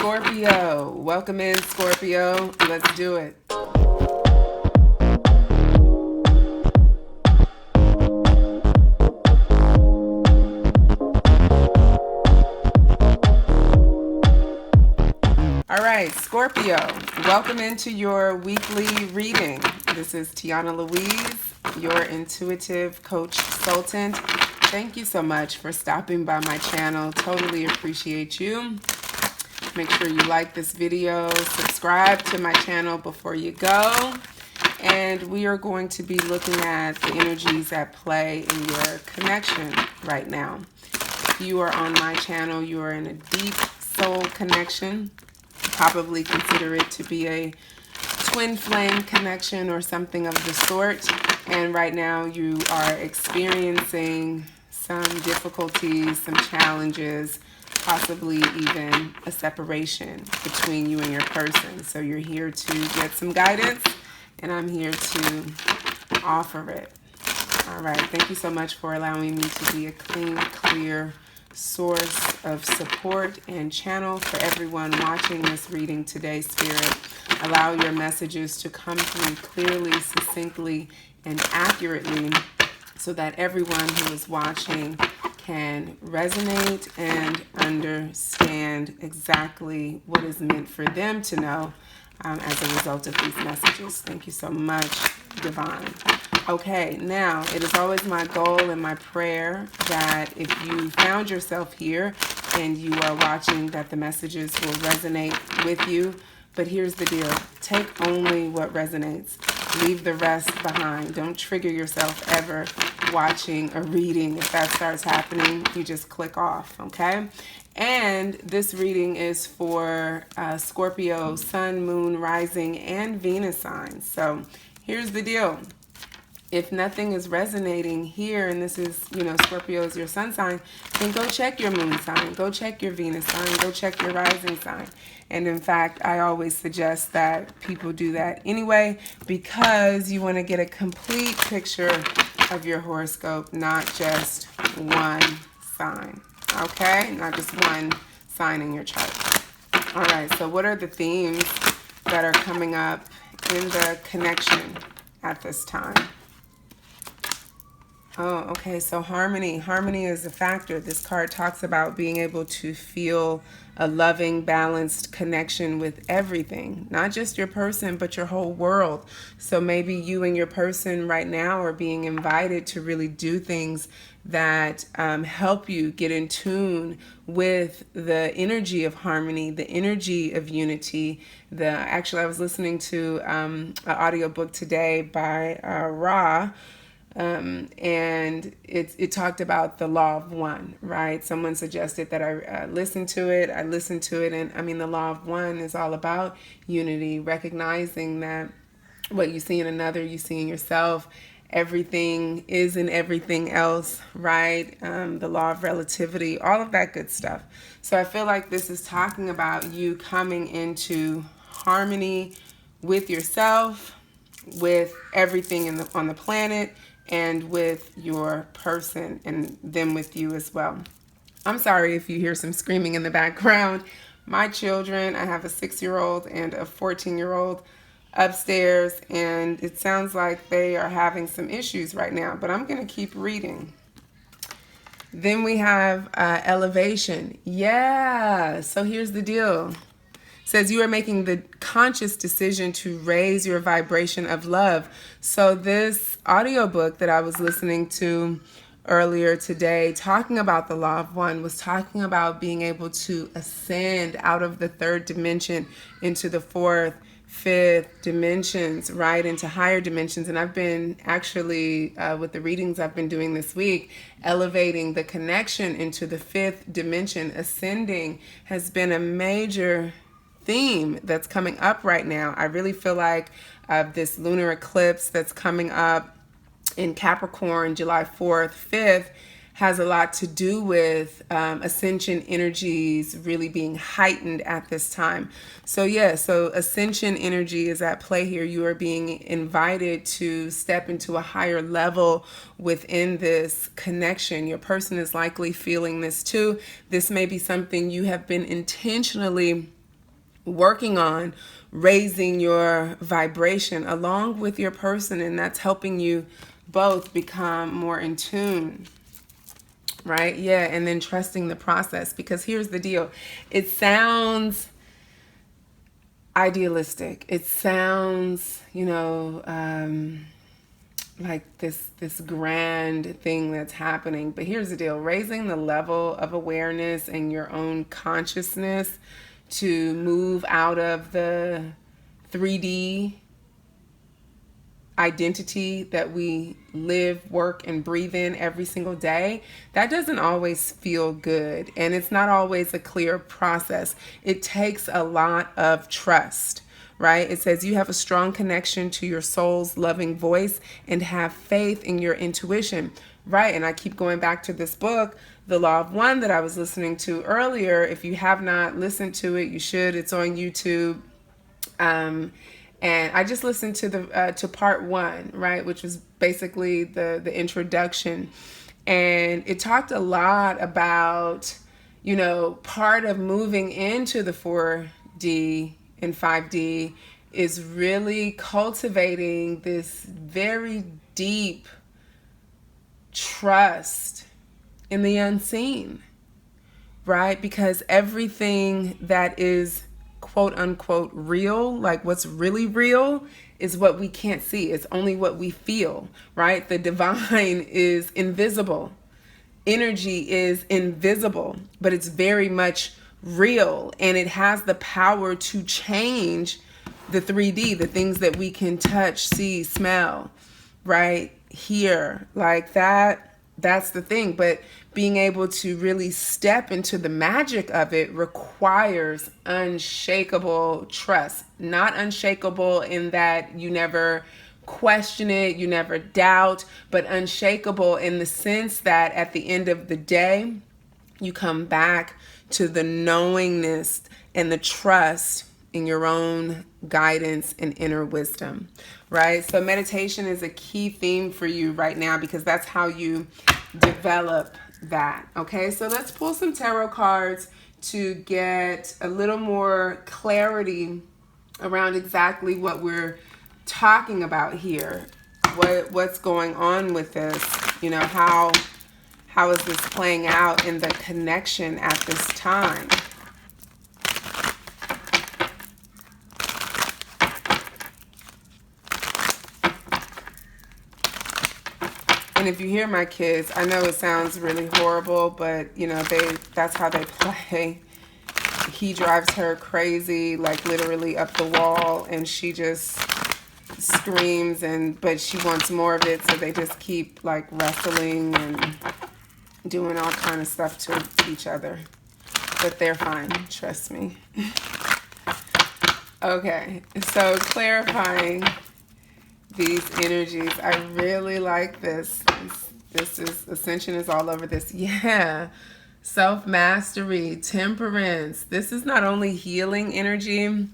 Scorpio. Welcome in, Scorpio. Let's do it. All right, Scorpio, welcome into your weekly reading. This is Tiana Louise, your intuitive coach consultant. Thank you so much for stopping by my channel. Totally appreciate you. Make sure you like this video, subscribe to my channel before you go. And we are going to be looking at the energies at play in your connection right now. If you are on my channel, you are in a deep soul connection. Probably consider it to be a twin flame connection or something of the sort. And right now you are experiencing some difficulties, some challenges, possibly even a separation between you and your person. So you're here to get some guidance, and I'm here to offer it. All right, thank you so much for allowing me to be a clean, clear source of support and channel for everyone watching this reading today, Spirit. Allow your messages to come through clearly, succinctly, and accurately so that everyone who is watching can resonate and understand exactly what is meant for them to know as a result of these messages. Thank you so much, Divine. Okay, now it is always my goal and my prayer that if you found yourself here and you are watching, that the messages will resonate with you. But here's the deal. Take only what resonates. Leave the rest behind. Don't trigger yourself ever watching a reading. If that starts happening, you just click off, okay? And this reading is for Scorpio, Sun, Moon, Rising, and Venus signs. So here's the deal. If nothing is resonating here, and this is, Scorpio is your sun sign, then go check your moon sign, go check your Venus sign, go check your rising sign. And in fact, I always suggest that people do that anyway, because you want to get a complete picture of your horoscope, not just one sign, okay? Not just one sign in your chart. All right, so what are the themes that are coming up in the connection at this time? Oh, okay, so harmony. Harmony is a factor. This card talks about being able to feel a loving, balanced connection with everything, not just your person, but your whole world. So maybe you and your person right now are being invited to really do things that help you get in tune with the energy of harmony, the energy of unity. Actually, I was listening to an audiobook today by Ra. And it talked about the law of one, right? Someone suggested that I listen to it. I listened to it. And I mean, the law of one is all about unity, recognizing that what you see in another, you see in yourself. Everything is in everything else, right? The law of relativity, all of that good stuff. So I feel like this is talking about you coming into harmony with yourself, with everything on the planet, and with your person, and them with you as well. I'm sorry if you hear some screaming in the background. My children, I have a 6-year-old and a 14-year-old upstairs, and it sounds like they are having some issues right now, but I'm going to keep reading. Then we have elevation. Yeah, so here's the deal. Says you are making the conscious decision to raise your vibration of love. So this audiobook that I was listening to earlier today, talking about the law of one, was talking about being able to ascend out of the third dimension into the fourth, fifth dimensions, right, into higher dimensions. And I've been actually, with the readings I've been doing this week, elevating the connection into the fifth dimension. Ascending has been a major theme that's coming up right now. I really feel like this lunar eclipse that's coming up in Capricorn, July 4th, 5th, has a lot to do with ascension energies really being heightened at this time. So so ascension energy is at play here. You are being invited to step into a higher level within this connection. Your person is likely feeling this too. This may be something you have been intentionally working on raising your vibration along with your person, and that's helping you both become more in tune. Right? Yeah, and then trusting the process, because here's the deal. It sounds idealistic. It sounds, like this grand thing that's happening. But here's the deal. Raising the level of awareness and your own consciousness to move out of the 3D identity that we live, work, and breathe in every single day, that doesn't always feel good. And it's not always a clear process. It takes a lot of trust, right? It says you have a strong connection to your soul's loving voice and have faith in your intuition, right? And I keep going back to this book, The Law of One, that I was listening to earlier. If you have not listened to it, you should. It's on YouTube. And I just listened to to part one, right, which was basically the introduction, and it talked a lot about, part of moving into the 4D and 5D is really cultivating this very deep trust in the unseen, right? Because everything that is quote unquote real, like what's really real, is what we can't see. It's only what we feel, right? The divine is invisible. Energy is invisible, but it's very much real, and it has the power to change the 3D, the things that we can touch, see, smell, right? Hear, like that. That's the thing. But being able to really step into the magic of it requires unshakable trust. Not unshakable in that you never question it, you never doubt, but unshakable in the sense that at the end of the day, you come back to the knowingness and the trust in your own guidance and inner wisdom, right? So meditation is a key theme for you right now, because that's how you develop that. Okay, so let's pull some tarot cards to get a little more clarity around exactly what we're talking about here. What's going on with this? How is this playing out in the connection at this time? And if you hear my kids, I know it sounds really horrible, but that's how they play. He drives her crazy, like literally up the wall, and she just screams, but she wants more of it, so they just keep like wrestling and doing all kind of stuff to each other. But they're fine, trust me. Okay, so clarifying these energies. I really like this. This is Ascension is all over this. Yeah. Self-mastery, temperance. This is not only healing energy,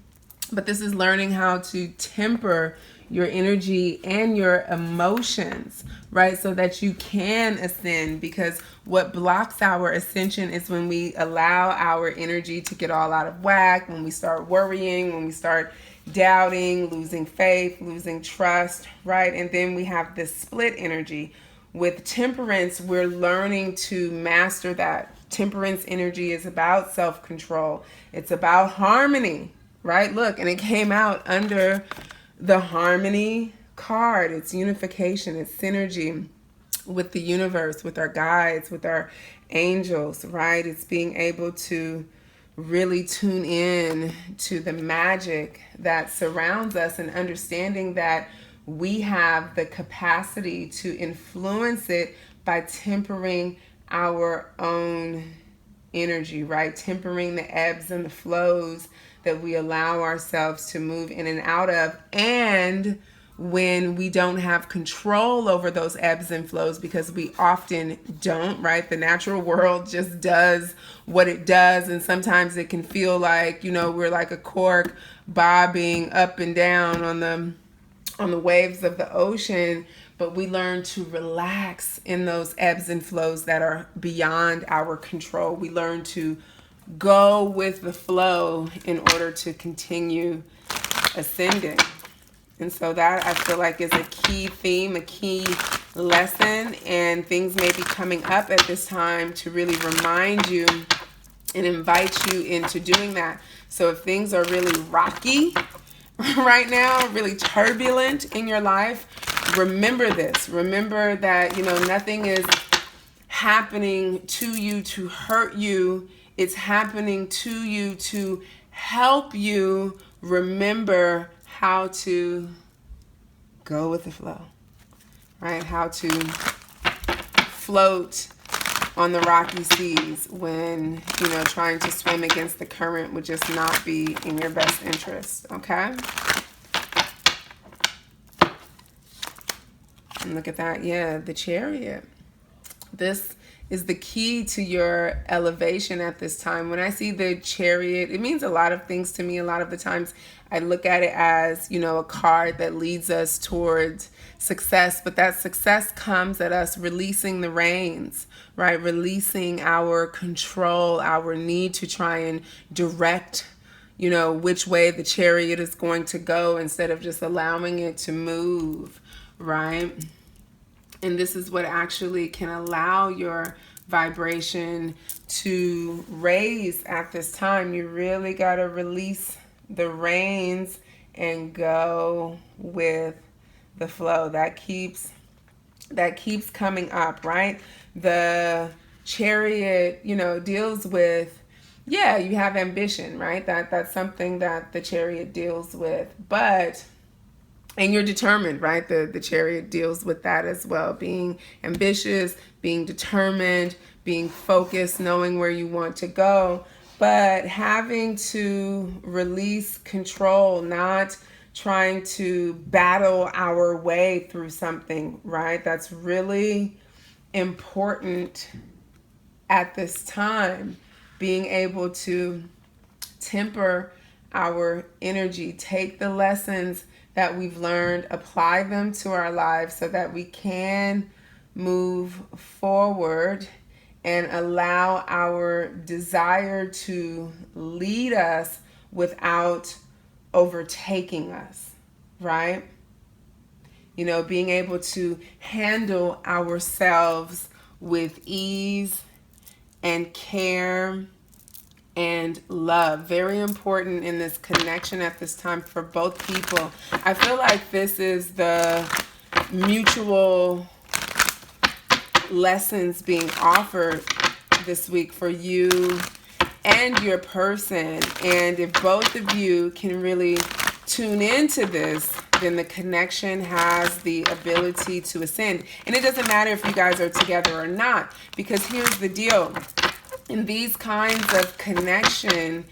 but this is learning how to temper your energy and your emotions, right? So that you can ascend, because what blocks our ascension is when we allow our energy to get all out of whack, when we start worrying, when we start doubting, losing faith, losing trust, right? And then we have this split energy. With temperance, we're learning to master that. Temperance energy is about self-control. It's about harmony, right? Look, and it came out under the harmony card. It's unification, it's synergy with the universe, with our guides, with our angels, right? It's being able to really tune in to the magic that surrounds us, and understanding that we have the capacity to influence it by tempering our own energy, right? Tempering the ebbs and the flows that we allow ourselves to move in and out of. And when we don't have control over those ebbs and flows, because we often don't, right? The natural world just does what it does. And sometimes it can feel like, we're like a cork bobbing up and down on the waves of the ocean. But we learn to relax in those ebbs and flows that are beyond our control. We learn to go with the flow in order to continue ascending. And so that, I feel like, is a key theme, a key lesson, and things may be coming up at this time to really remind you and invite you into doing that. So if things are really rocky right now, really turbulent in your life, remember this. Remember that, nothing is happening to you to hurt you. It's happening to you to help you remember how to go with the flow, right? How to float on the rocky seas when, trying to swim against the current would just not be in your best interest, okay? And look at that, yeah, the Chariot. This is the key to your elevation at this time. When I see the Chariot, it means a lot of things to me. A lot of the times I look at it as, a card that leads us towards success, but that success comes at us releasing the reins, right? Releasing our control, our need to try and direct, which way the chariot is going to go instead of just allowing it to move, right? And this is what actually can allow your vibration to raise at this time. You really got to release the reins and go with the flow. That keeps coming up, right? The Chariot, deals with, yeah, you have ambition, right? That's something that the Chariot deals with, and you're determined, right? The Chariot deals with that as well. Being ambitious, being determined, being focused, knowing where you want to go, but having to release control, not trying to battle our way through something, right? That's really important at this time. Being able to temper our energy, take the lessons that we've learned, apply them to our lives so that we can move forward and allow our desire to lead us without overtaking us, right? Being able to handle ourselves with ease and care and love. Very important in this connection at this time for both people. I feel like this is the mutual lessons being offered this week for you and your person. And if both of you can really tune into this, then the connection has the ability to ascend. And it doesn't matter if you guys are together or not, because here's the deal. In these kinds of connection,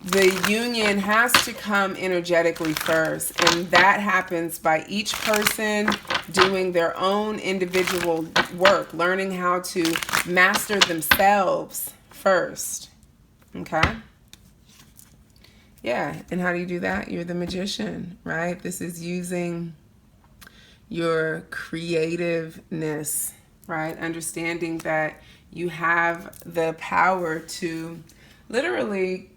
the union has to come energetically first, and that happens by each person doing their own individual work, learning how to master themselves first. Okay? Yeah, and how do you do that? You're the magician, right? This is using your creativeness, right? Understanding that you have the power to literally,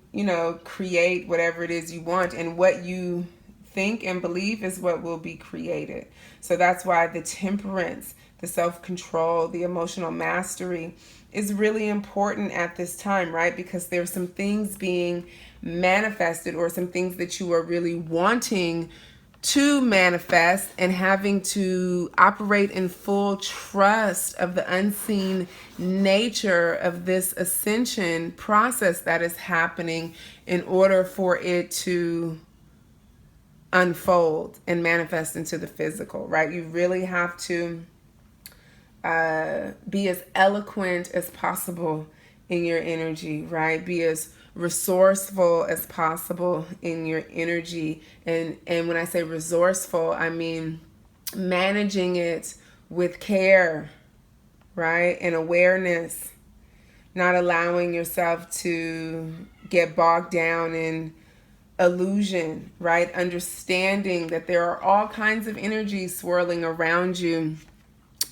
create whatever it is you want, and what you think and believe is what will be created. So that's why the temperance, the self-control, the emotional mastery is really important at this time, right? Because there's some things being manifested, or some things that you are really wanting to manifest, and having to operate in full trust of the unseen nature of this ascension process that is happening in order for it to unfold and manifest into the physical, right? You really have to be as eloquent as possible in your energy, right? Be as resourceful as possible in your energy. And when I say resourceful, I mean managing it with care, right? And awareness, not allowing yourself to get bogged down in illusion, right? Understanding that there are all kinds of energies swirling around you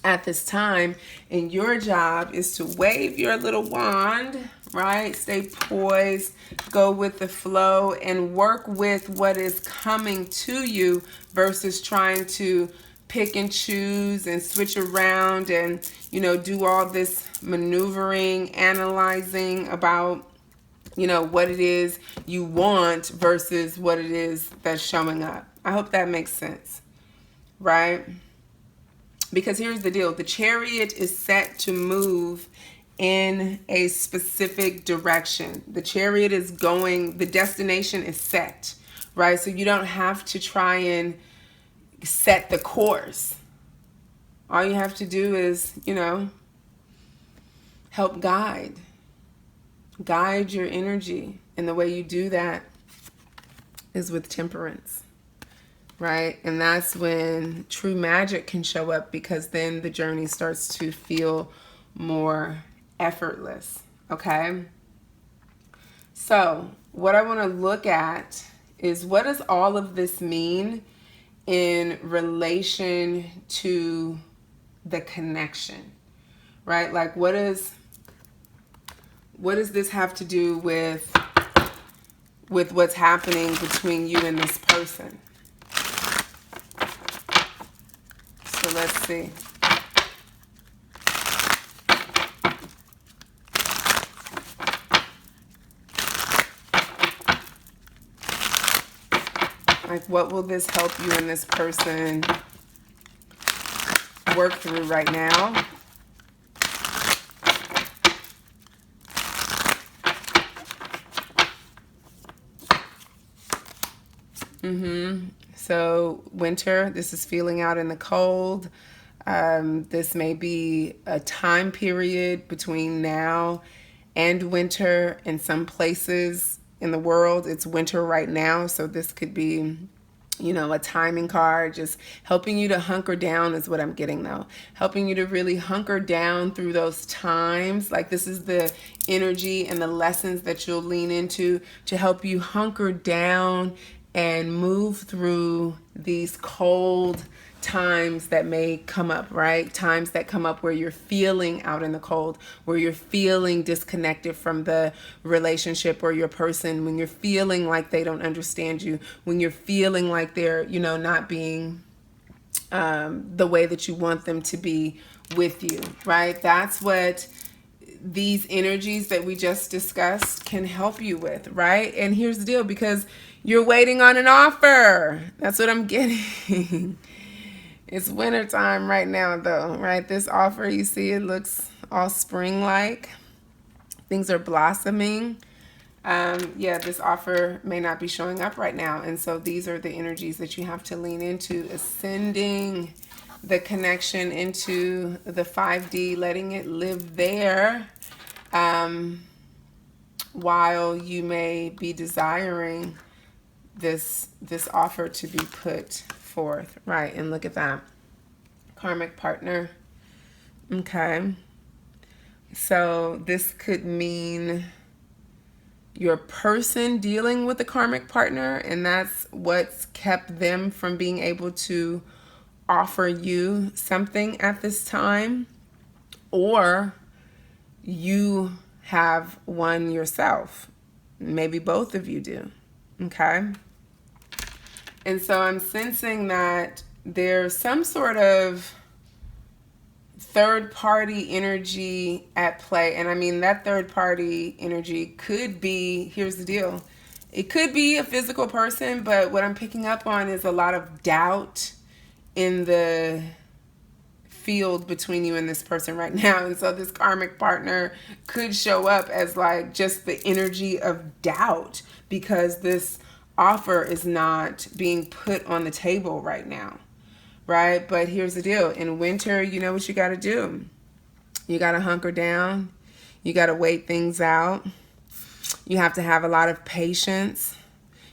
at this time, and your job is to wave your little wand, right? Stay poised, go with the flow, and work with what is coming to you versus trying to pick and choose and switch around and, do all this maneuvering, analyzing about, what it is you want versus what it is that's showing up. I hope that makes sense, right? Because here's the deal. The chariot is set to move in a specific direction. The chariot is going, the destination is set, right? So you don't have to try and set the course. All you have to do is, help guide your energy. And the way you do that is with temperance, right? And that's when true magic can show up, because then the journey starts to feel more effortless, okay? So what I want to look at is, what does all of this mean in relation to the connection, right? Like, what does this have to do with what's happening between you and this person? So let's see. Like, what will this help you and this person work through right now? So winter, this is feeling out in the cold. This may be a time period between now and winter. In some places in the world, it's winter right now. So this could be, a timing card, just helping you to hunker down is what I'm getting though. Helping you to really hunker down through those times. Like, this is the energy and the lessons that you'll lean into to help you hunker down and move through these cold times that may come up, right? Times that come up where you're feeling out in the cold, where you're feeling disconnected from the relationship or your person, when you're feeling like they don't understand you, when you're feeling like they're, not being the way that you want them to be with you, right? That's what these energies that we just discussed can help you with, right? And here's the deal, because you're waiting on an offer. That's what I'm getting. It's wintertime right now though, right? This offer, you see, it looks all spring-like. Things are blossoming. This offer may not be showing up right now. And so these are the energies that you have to lean into, ascending the connection into the 5D, letting it live there, while you may be desiring this offer to be put forth, right? And look at that, karmic partner. Okay, so this could mean your person dealing with a karmic partner, and that's what's kept them from being able to offer you something at this time, or you have one yourself. Maybe both of you do. Okay. And so I'm sensing that there's some sort of third party energy at play. And I mean, that third party energy could be, here's the deal, it could be a physical person, but what I'm picking up on is a lot of doubt in the field between you and this person right now. And so this karmic partner could show up as like just the energy of doubt, because this offer is not being put on the table right now, right? But here's the deal. In winter, you know what you got to do. You got to hunker down. You got to wait things out. You have to have a lot of patience.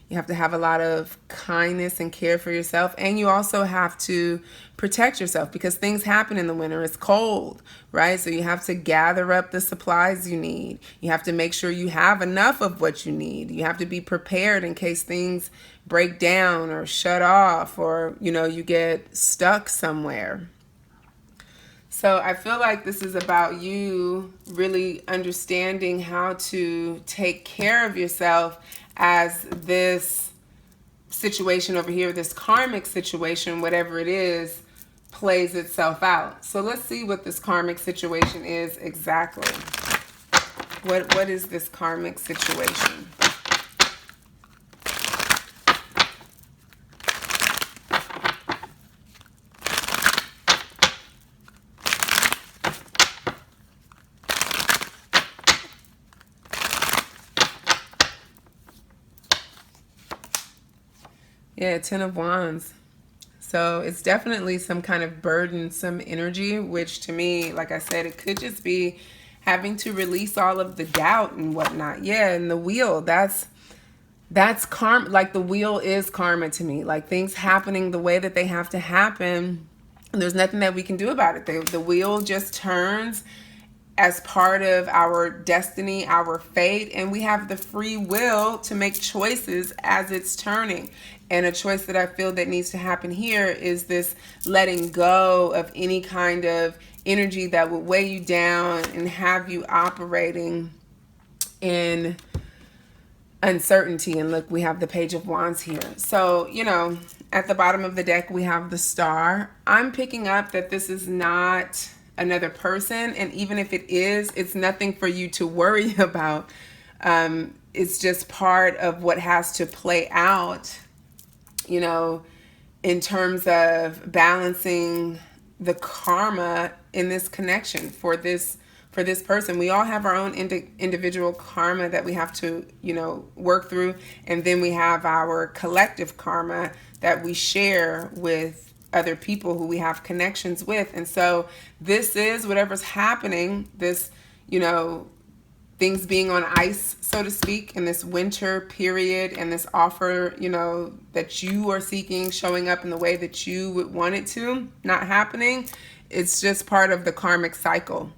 You have to have a lot of kindness and care for yourself. And you also have to protect yourself, because things happen in the winter. It's cold, right? So you have to gather up the supplies you need. You have to make sure you have enough of what you need. You have to be prepared in case things break down or shut off, or, you get stuck somewhere. So I feel like this is about you really understanding how to take care of yourself as this situation over here, this karmic situation, whatever it is, plays itself out. So let's see what this karmic situation is exactly. What is this karmic situation? Yeah, Ten of Wands. So it's definitely some kind of burdensome energy, which to me, like I said, it could just be having to release all of the doubt and whatnot. Yeah, and the wheel, that's karma. Like the wheel is karma to me. Like things happening the way that they have to happen. And there's nothing that we can do about it. The wheel just turns as part of our destiny, our fate, and we have the free will to make choices as it's turning. And a choice that I feel that needs to happen here is this letting go of any kind of energy that would weigh you down and have you operating in uncertainty. And look, we have the Page of Wands here. So, you know, at the bottom of the deck, we have the Star. I'm picking up that this is not another person, and even if it is, it's nothing for you to worry about. It's just part of what has to play out, you know, in terms of balancing the karma in this connection for this person. We all have our own individual karma that we have to, you know, work through, and then we have our collective karma that we share with other people who we have connections with. And so this is whatever's happening, this, you know, things being on ice, so to speak, in this winter period, and this offer, you know, that you are seeking showing up in the way that you would want it to, not happening. It's just part of the karmic cycle.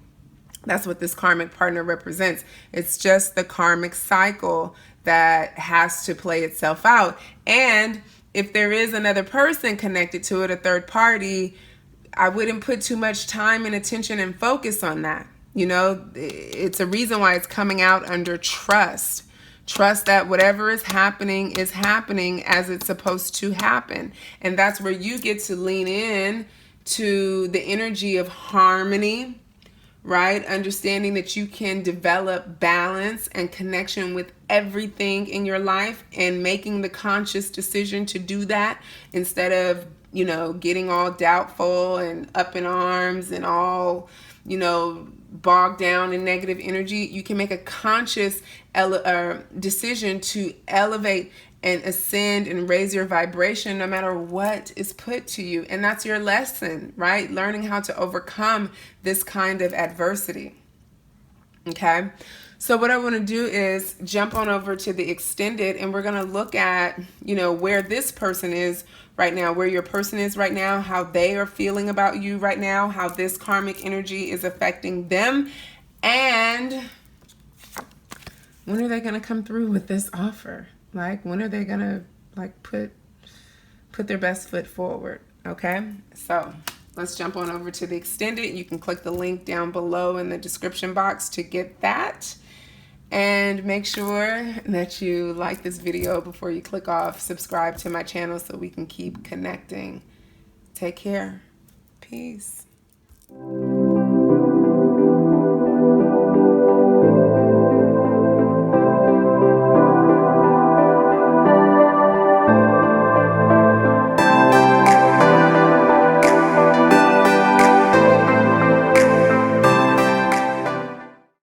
That's what this karmic partner represents. It's just the karmic cycle that has to play itself out. And if there is another person connected to it, a third party, I wouldn't put too much time and attention and focus on that. You know, it's a reason why it's coming out under trust. Trust that whatever is happening as it's supposed to happen. And that's where you get to lean in to the energy of harmony, right? Understanding that you can develop balance and connection with everything in your life, and making the conscious decision to do that instead of, you know, getting all doubtful and up in arms and all, you know, bogged down in negative energy. You can make a conscious decision to elevate and ascend and raise your vibration no matter what is put to you. And that's your lesson, right? Learning how to overcome this kind of adversity. Okay. So what I want to do is jump on over to the extended, and we're going to look at, you know, where this person is right now, where your person is right now, how they are feeling about you right now, how this karmic energy is affecting them, and when are they going to come through with this offer? Like, when are they going to, like, put their best foot forward? Okay. So let's jump on over to the extended. You can click the link down below in the description box to get that. And make sure that you like this video before you click off. Subscribe to my channel so we can keep connecting. Take care. Peace.